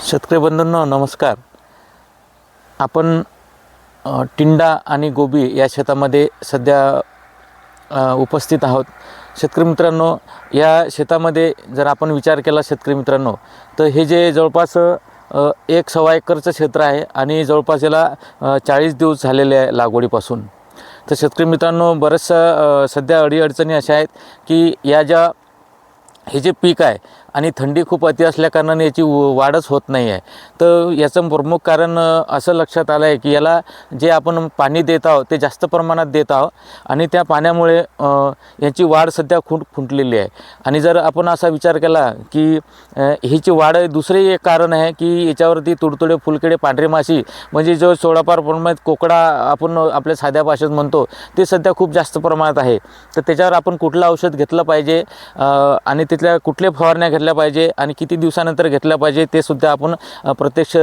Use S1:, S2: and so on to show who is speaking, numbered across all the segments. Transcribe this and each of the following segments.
S1: शेतकरी बंधूंनो नमस्कार। आपण टिंडा आणि गोबी या शेतामध्ये सध्या उपस्थित आहोत। शेतकरी मित्रांनो, या शेतामध्ये जर आपण विचार केला शेतकरी मित्रांनो, तर हे जे जवळपास 1 एकरचं क्षेत्र आहे आणि जवळपास याला 40 दिवस झालेले आहे लागवडीपासून। तर शेतकरी मित्रांनो, बरेचसं सध्या अडीअडचणी अशा आहेत की हे जे पीक आहे आणि थंडी खूप अति असल्याकारणाने याची वाढच होत नाही आहे। तर याचं प्रमुख कारण असं लक्षात आलं आहे की याला जे आपण पाणी देत आहोत ते जास्त प्रमाणात देत आहोत आणि त्या पाण्यामुळे याची वाढ सध्या खुंटलेली आहे। आणि जर आपण असा विचार केला की हीची वाढ दुसरे एक कारण आहे की याच्यावरती तुडतुडे, फुलकिडे, पांढरी माशी म्हणजे जो थोडाफार प्रमाणात कोकडा आपण आपल्या साध्या भाषेत म्हणतो ते सध्या खूप जास्त प्रमाणात आहे। तर त्याच्यावर आपण कुठलं औषध घेतलं पाहिजे आणि तिथल्या कुठल्या फवारण्या घेतल्या पाहिजे आणि किती दिवसानंतर घेतल्या पाहिजे ते सुद्धा आपण प्रत्यक्ष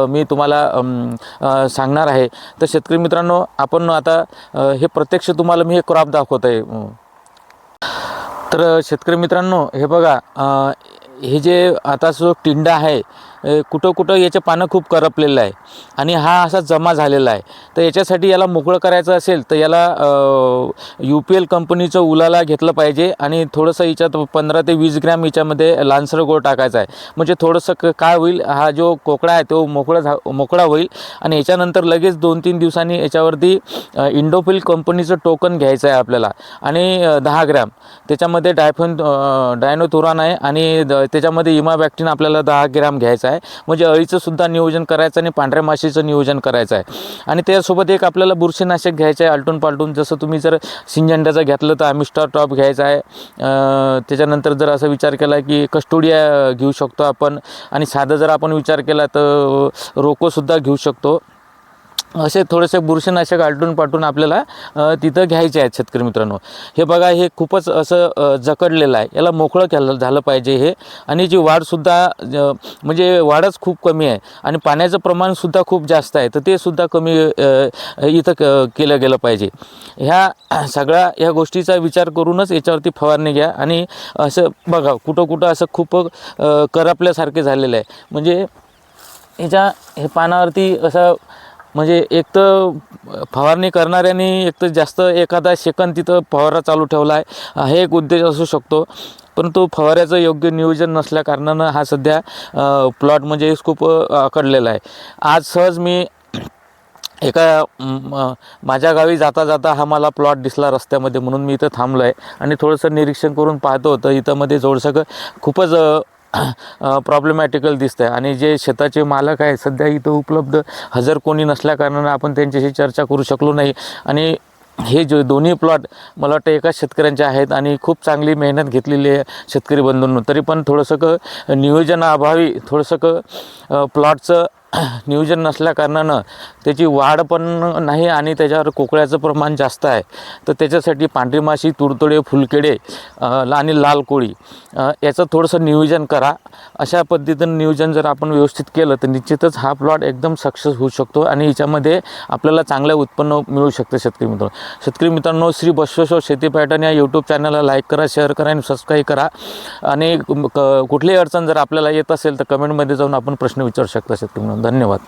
S1: मी तुम्हाला सांगणार आहे। तर शेतकरी मित्रांनो, आपण आता हे प्रत्यक्ष तुम्हाला मी हे क्रॉप दाखवत आहे। तर शेतकरी मित्रांनो, हे बघा, हे जे आता जो टिंडा आहे कुठं कुठं याचे पानं खूप करपलेलं आहे आणि हा असा जमा झालेला आहे। तर याच्यासाठी याला मोकळं करायचं असेल तर याला UPL कंपनीचं उलाला घेतलं पाहिजे आणि थोडंसं याच्यात 15 ते 20 ग्रॅम याच्यामध्ये लांसर गोळ टाकायचा आहे। म्हणजे थोडंसं काय होईल, हा जो कोकडा आहे तो मोकळा होईल आणि याच्यानंतर लगेच 2-3 दिवसांनी याच्यावरती इंडोफिल कंपनीचं टोकन घ्यायचं आहे आपल्याला आणि 10 ग्रॅम त्याच्यामध्ये डायनोथुरान आहे आणि त्याच्यामध्ये इमाबॅक्टिन आपल्याला 10 ग्रॅम घ्यायचं आहे। म्हणजे अळीचं सुद्धा नियोजन करायचं आणि पांढऱ्या माशीचं नियोजन करायचं आहे। आणि त्यासोबत एक आपल्याला बुरशीनाशक घ्यायचं आहे आलटून पालटून। जसं तुम्ही जर सिंजंटाचं घेतलं तर अमिस्टार टॉप घ्यायचा आहे। त्याच्यानंतर जर असा विचार केला की कस्टोडिया घेऊ शकतो आपण आणि साधा जर आपण विचार केला तर रोकोसुद्धा घेऊ शकतो। असे थोडेसे बुरशीनाशक आलटून पालटून आपल्याला तिथं घ्यायचे आहेत शेतकरी मित्रांनो। हे बघा, हे खूपच असं जकडलेलं आहे, याला मोकळं झालं पाहिजे हे। आणि जी वाढसुद्धा म्हणजे वाढच खूप कमी आहे आणि पाण्याचं प्रमाणसुद्धा खूप जास्त आहे, तर ते सुद्धा कमी इथं केलं गेलं पाहिजे। ह्या गोष्टीचा विचार करूनच याच्यावरती फवारणी घ्या। आणि असं बघा, कुठं असं खूप करपल्यासारखे झालेलं आहे। म्हणजे हे पानावरती असं म्हणजे एक तर फवारणी करणाऱ्यांनी एक तर जास्त एखादा सेकंद तिथं फवारा चालू ठेवला आहे, हे एक उद्देश असू शकतो। परंतु फवाऱ्याचं योग्य नियोजन नसल्याकारणानं हा सध्या प्लॉट म्हणजे खूप अकडलेला आहे। आज सहज मी माझ्या गावी जाता हा मला प्लॉट दिसला रस्त्यामध्ये, म्हणून मी इथं थांबलो आहे आणि थोडंसं निरीक्षण करून पाहतो तर इथं मध्ये थोडंसं खूपच प्रॉब्लेमॅटिकल दिसतं आहे। आणि जे शेताचे मालक आहे सध्या इथं उपलब्ध हजर कोणी नसल्याकारणानं आपण त्यांच्याशी चर्चा करू शकलो नाही। आणि हे जे दोन्ही प्लॉट मला वाटतं एकाच शेतकऱ्यांचे आहेत आणि खूप चांगली मेहनत घेतलेली आहे शेतकरी बंधूंनो। तरी पण थोडंसं नियोजनाअभावी प्लॉटचं नियोजन नसल्याकारणानं त्याची वाढ पण नाही आणि त्याच्यावर कोकळ्याचं प्रमाण जास्त आहे। तर त्याच्यासाठी पांढरी माशी, तुडतुडे, फुलकिडे आणि लाल कोळी याचं थोडंसं नियोजन करा। अशा पद्धतीनं नियोजन जर आपण व्यवस्थित केलं तर निश्चितच हा प्लॉट एकदम सक्सेस होऊ शकतो आणि याच्यामध्ये आपल्याला चांगलं उत्पन्न मिळू शकतं। शेतकरी मित्रांनो, श्री बसवेश्वर शेती पॅटर्न या यूट्यूब चॅनलला लाईक करा, शेअर करा आणि सबस्क्राईब करा। आणि कुठलीही अडचण जर आपल्याला येत असेल तर कमेंटमध्ये जाऊन आपण प्रश्न विचारू शकता शेतकरी मित्रांनो। धन्यवाद।